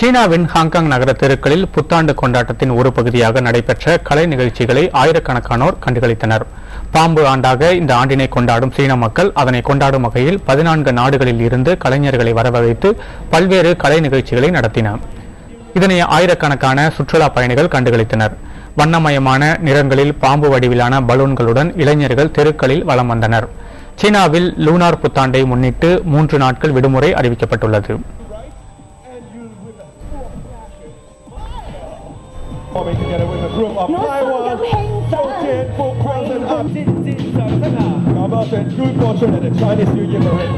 சீனாவின் ஹாங்காங் நகர தெருக்களில் புத்தாண்டு கொண்டாட்டத்தின் ஒரு பகுதியாக நடைபெற்ற கலை நிகழ்ச்சிகளை ஆயிரக்கணக்கானோர் கண்டுகளித்தனர். பாம்பு ஆண்டாக இந்த ஆண்டினை கொண்டாடும் சீன மக்கள் அதனை கொண்டாடும் வகையில் 14 நாடுகளில் இருந்து கலைஞர்களை வரவழைத்து பல்வேறு கலை நிகழ்ச்சிகளை நடத்தினர். இதனை ஆயிரக்கணக்கான சுற்றுலா பயணிகள் கண்டுகளித்தனர். வண்ணமயமான நிறங்களில் பாம்பு வடிவிலான பலூன்களுடன் இளைஞர்கள் தெருக்களில் வலம் வந்தனர். சீனாவில் லூனார் புத்தாண்டை முன்னிட்டு 3 நாட்கள் விடுமுறை அறிவிக்கப்பட்டுள்ளது. Together with a group of Taiwan, Zhoujian, Fuquan, and Gabas and good fortune at the Chinese New Year parade.